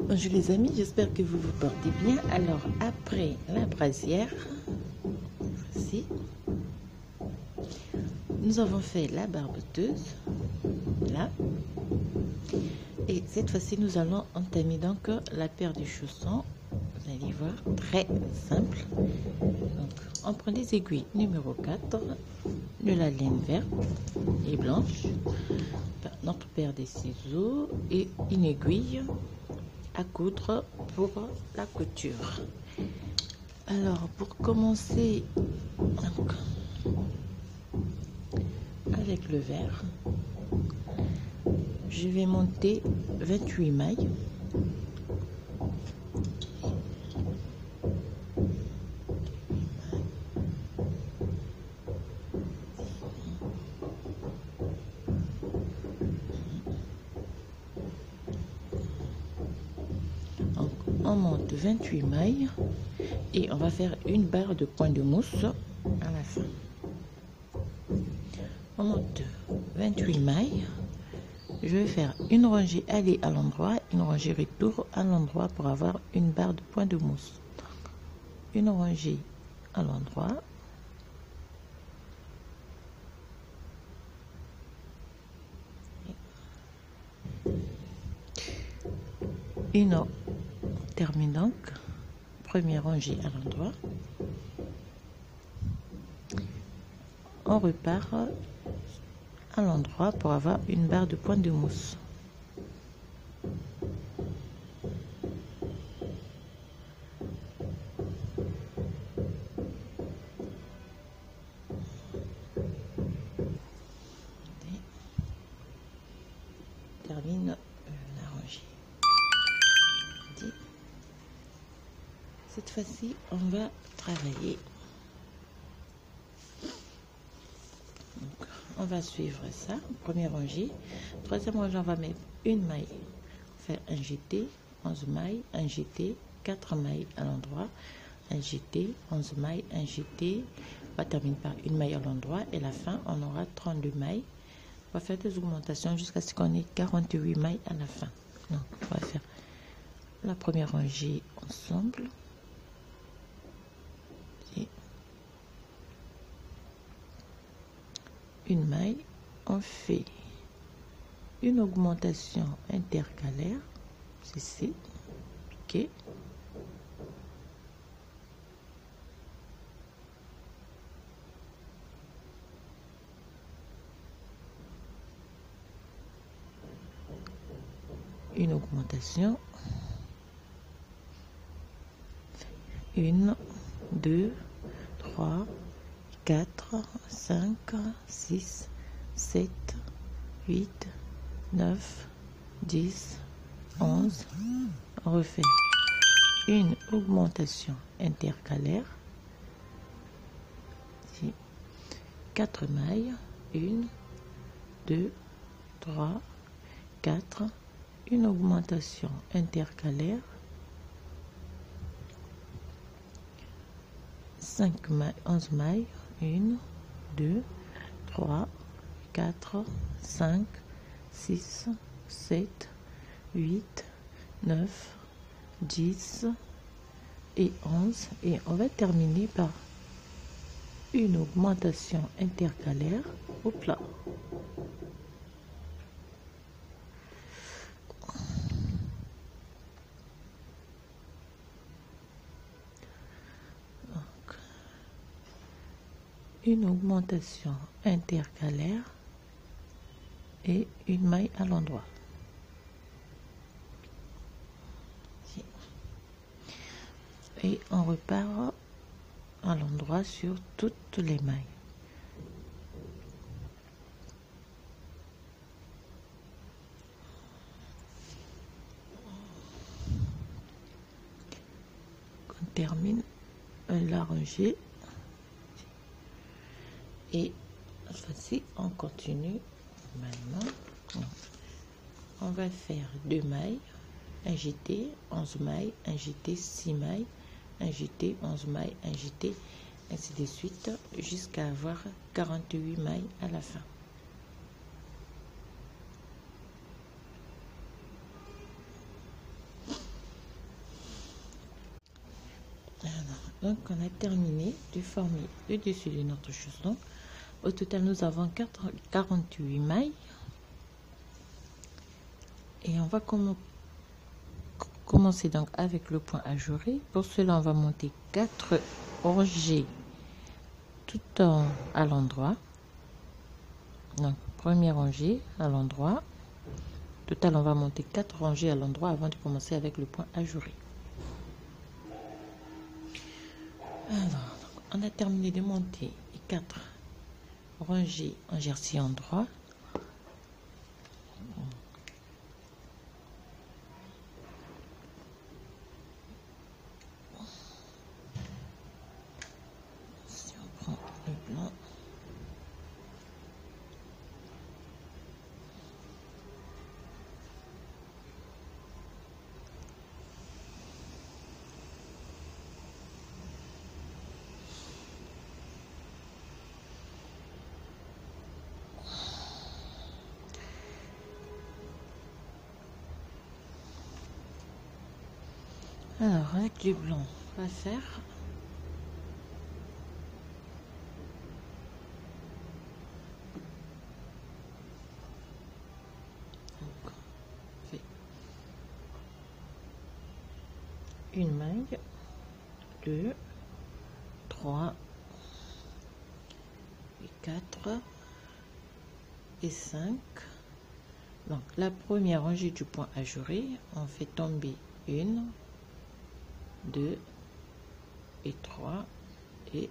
Bonjour les amis, j'espère que vous vous portez bien. Alors après la brassière, voici, nous avons fait la barboteuse, là. Et cette fois-ci, nous allons entamer donc la paire de chaussons. Vous allez voir, très simple. Donc, on prend les aiguilles numéro 4, de la laine verte et blanche, notre paire de ciseaux et une aiguille à coudre pour la couture. Alors pour commencer donc, avec le vert, je vais monter 28 mailles. Donc, on monte 28 mailles et on va faire une barre de point de mousse à la fin. On monte 28 mailles. Je vais faire une rangée aller à l'endroit, une rangée retour à l'endroit pour avoir une barre de point de mousse. Une rangée à l'endroit, une termine donc, première rangée à l'endroit, on repart à l'endroit pour avoir une barre de point de mousse. Termine la rangée. Cette fois-ci, on va travailler. Donc, on va suivre ça. Première rangée. Troisième rangée, on va mettre une maille. Faire un jeté, 11 mailles, un jeté, 4 mailles à l'endroit, un jeté, 11 mailles, un jeté. On va terminer par une maille à l'endroit et la fin, on aura 32 mailles. On va faire des augmentations jusqu'à ce qu'on ait 48 mailles à la fin. Donc, on va faire la première rangée ensemble. Et une maille, on fait une augmentation intercalaire, ceci, piqué. Une augmentation, 1, 2, 3, 4, 5, 6, 7, 8, 9, 10, 11. On refait une augmentation intercalaire, 4 mailles, 1, 2, 3, 4, une augmentation intercalaire, 5 mailles, 11 mailles, 1, 2, 3, 4, 5, 6, 7, 8, 9, 10 et 11. Et on va terminer par une augmentation intercalaire au plat. Une augmentation intercalaire et une maille à l'endroit. Et on repart à l'endroit sur toutes les mailles. On termine la rangée. Et cette fois-ci, on continue maintenant. On va faire 2 mailles, un jeté, 11 mailles, un jeté, 6 mailles, un jeté, 11 mailles, un jeté, ainsi de suite, jusqu'à avoir 48 mailles à la fin. Donc on a terminé de former le dessus de notre chausson. Au total nous avons 48 mailles et on va commencer donc avec le point ajouré. Pour cela on va monter 4 rangées tout à l'endroit. Donc première rangée à l'endroit. Total on va monter 4 rangées à l'endroit avant de commencer avec le point ajouré. Alors on a terminé de monter les 4 rangées en jersey endroit. Si on prend le blanc, alors avec le blanc on va faire une maille, 2, 3 et 4 et 5. Donc la première rangée du point ajouré, on fait tomber 1, 2 et 3 et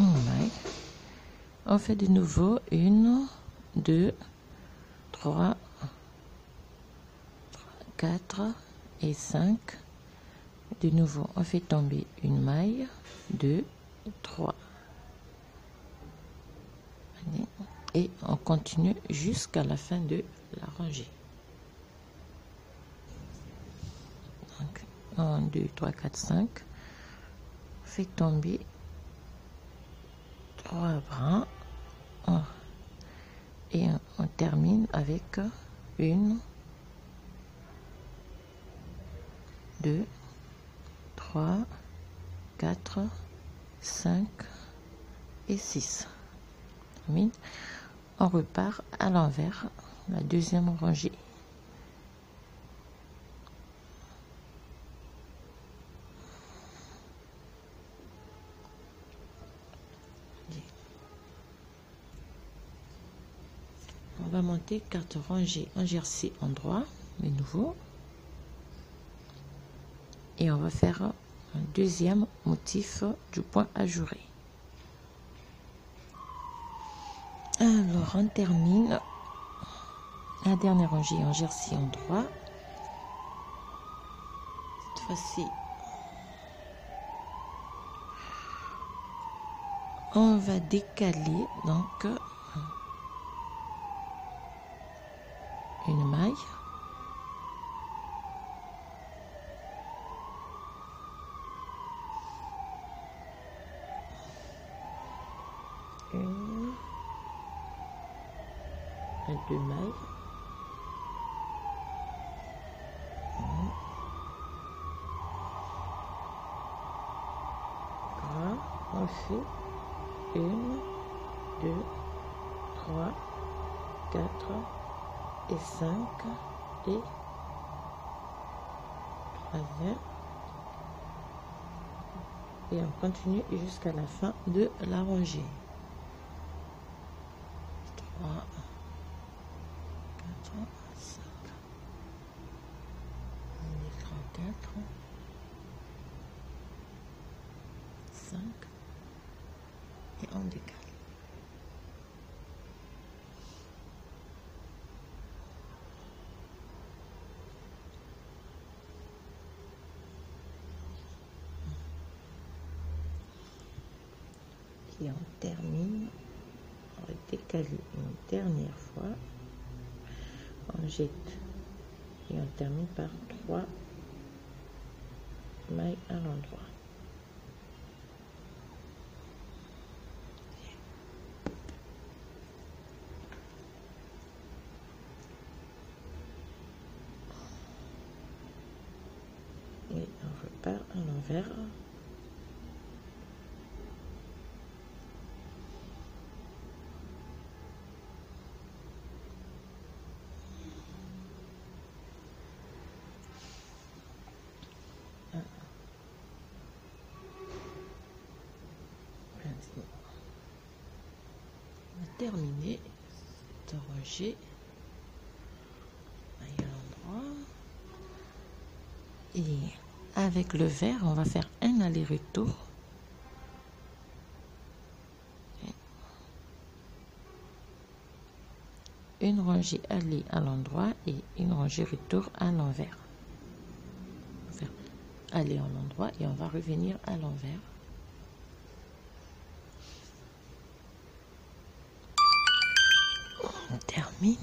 une maille. On fait de nouveau 1, 2, 3, 4 et 5. De nouveau, on fait tomber une maille, 2, 3. Et on continue jusqu'à la fin de la rangée. Donc, 1, 2, 3, 4, 5. On fait tomber 3 brins. Et on termine avec 1, 2, 3, 4, 5 et 6. On repart à l'envers, la deuxième rangée. On va monter 4 rangées en jersey endroit, de nouveau. Et on va faire un deuxième motif du point ajouré. Alors on termine la dernière rangée en jersey endroit. Cette fois-ci on va décaler donc une maille, une et 2 mailles, on fait 1, 2, 3, 4 et 5 et 3e, et on continue jusqu'à la fin de la rangée. 3, 4, 5, on est 34, 5 et on décale. Et on termine, on va décaler une dernière fois, on jette et on termine par 3 mailles à l'endroit. l'envers. On va terminer cette rangée. À l'endroit. Et avec le vert, on va faire un aller-retour. Une rangée aller à l'endroit et une rangée retour à l'envers. On va faire aller à l'endroit et on va revenir à l'envers. On termine.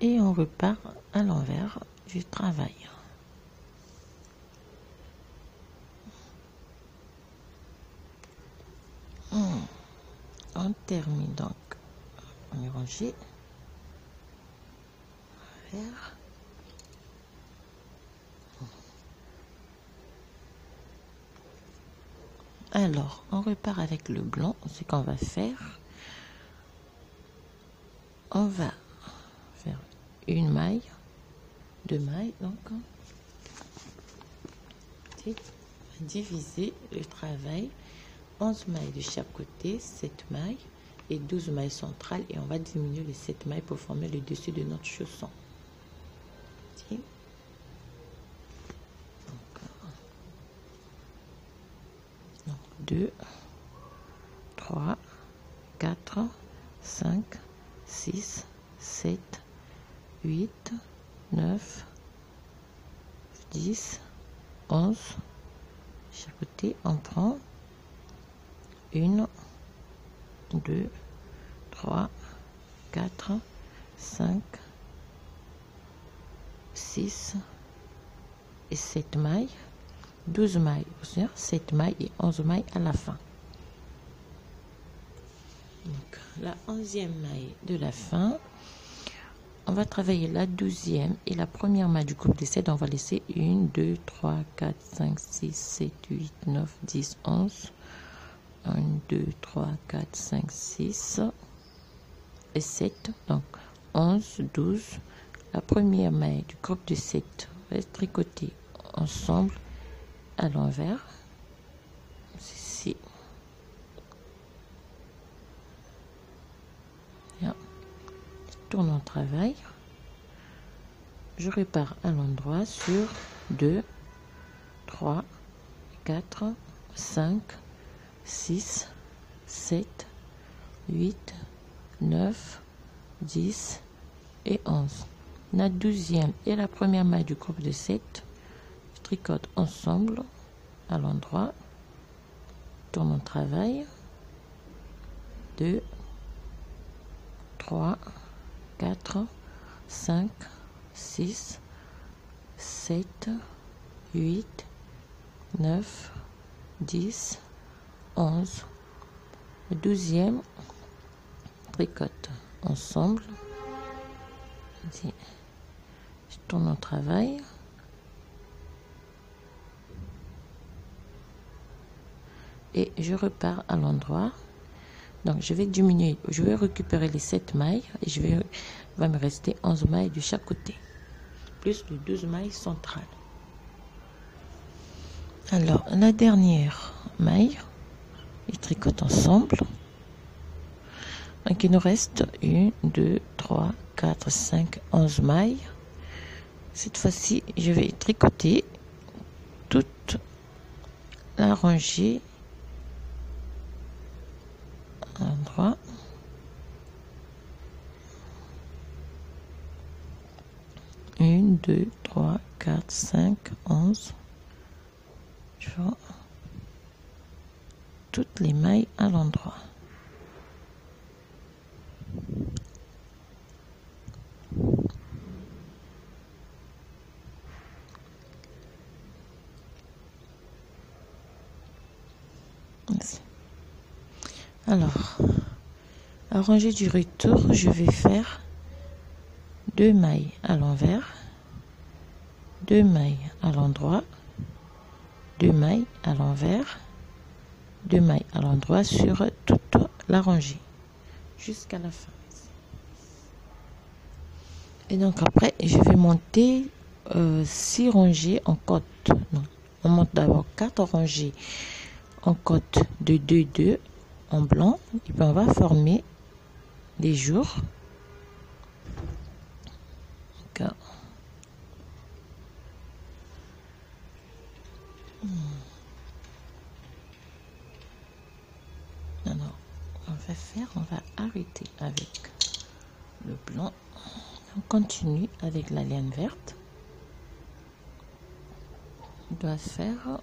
Et on repart à l'envers du travail. On termine donc. On est rangé. Vert. Alors, on repart avec le blanc. Ce qu'on va faire, on va faire une maille, 2 mailles, donc on va diviser le travail, 11 mailles de chaque côté, 7 mailles et 12 mailles centrales, et on va diminuer les 7 mailles pour former le dessus de notre chausson. Donc 2, 3, 4, 5, 6, 7, 8, 9, 10, 11. Chaque côté, on prend 1, 2, 3, 4, 5, 6 et 7 mailles, 12 mailles, 7 mailles et 11 mailles à la fin. Donc la 11e maille de la fin, on va travailler la 12e et la première maille du groupe de 7. On va laisser 1, 2, 3, 4, 5, 6, 7, 8, 9, 10, 11. 1, 2, 3, 4, 5, 6 et 7. Donc 11, 12. La première maille du groupe de 7 va être tricotée ensemble à l'envers. Ici. Bien. Je tourne en travail. Je repars à l'endroit sur 2, 3, 4, 5, 6, 7, 8, 9, 10 et 11. La 12e et la première maille du groupe de 7, je tricote ensemble à l'endroit, tourne en travail, 2, 3, 4, 5, 6, 7, 8, 9, 10, 11. Le 12e, tricote ensemble. Je tourne en travail. Et je repars à l'endroit. Donc je vais diminuer, je vais récupérer les 7 mailles et il va me rester 11 mailles de chaque côté, plus les 12 mailles centrales. Alors la dernière maille, les tricote ensemble. Donc il nous reste 1, 2, 3, 4, 5, 11 mailles. Cette fois-ci, je vais tricoter toute la rangée à l'endroit. Une, 2, 3, 4, 5, 11. Je vois toutes les mailles à l'endroit. Alors, à rangée du retour, je vais faire 2 mailles à l'envers, 2 mailles à l'endroit, 2 mailles à l'envers, 2 mailles à l'endroit sur toute la rangée jusqu'à la fin. Et donc après je vais monter 6 rangées en côte. Non, on monte d'abord 4 rangées en côte de 2 2 en blanc, et puis on va former des jours. D'accord. Alors on va arrêter avec le blanc, on continue avec la laine verte. On doit faire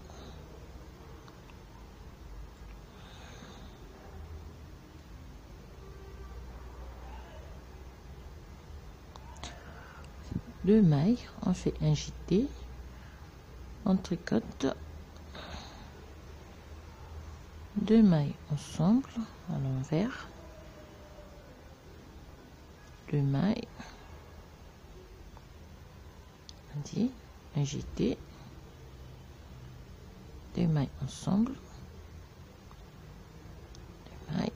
deux mailles, on fait un jeté, on tricote 2 mailles ensemble à l'envers, 2 mailles, un jeté, 2 mailles ensemble, 2 mailles,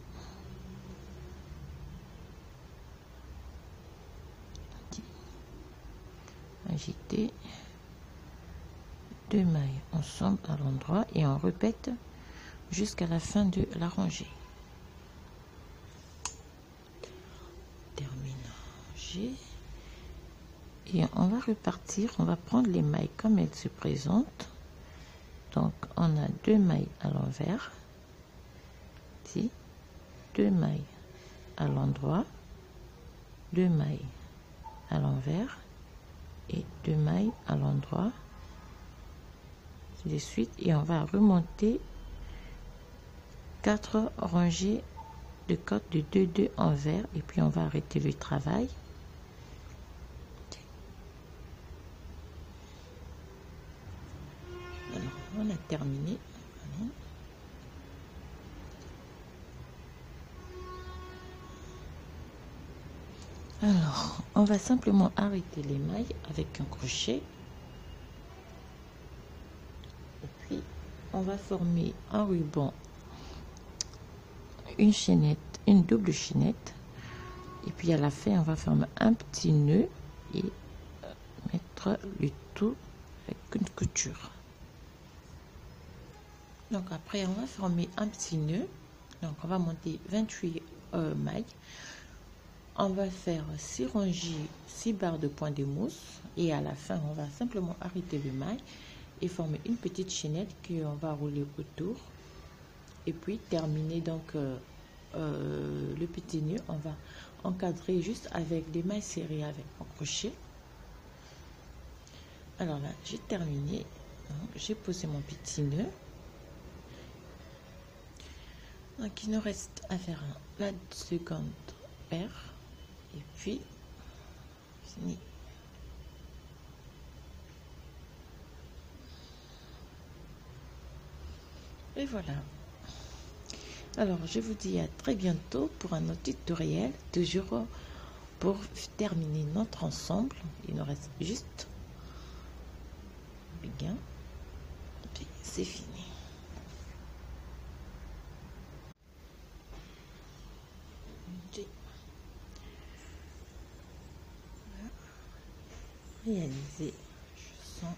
un jeté, 2 mailles ensemble à l'endroit, et on répète jusqu'à la fin de la rangée. Termine rangée. Et on va repartir, on va prendre les mailles comme elles se présentent. Donc on a 2 mailles à l'envers, 2 mailles à l'endroit, 2 mailles à l'envers et 2 mailles à l'endroit, de suite, et on va remonter 4 rangées de côte de 2 2 envers, et puis on va arrêter le travail. Alors on a terminé. Alors on va simplement arrêter les mailles avec un crochet, et puis on va former un ruban, une chaînette, une double chaînette, et puis à la fin on va former un petit nœud et mettre le tout avec une couture. Donc après on va former un petit nœud, donc on va monter 28 mailles, on va faire 6 rangées, 6 barres de point de mousse, et à la fin on va simplement arrêter le maille et former une petite chaînette qu'on va rouler autour, et puis terminer donc le petit nœud. On va encadrer juste avec des mailles serrées avec un crochet. Alors là j'ai terminé, j'ai posé mon petit nœud. Donc il nous reste à faire la seconde paire, et puis fini. Et voilà. Alors je vous dis à très bientôt pour un autre tutoriel, toujours pour terminer notre ensemble. Il nous reste juste bien, puis c'est fini. Réaliser, je sens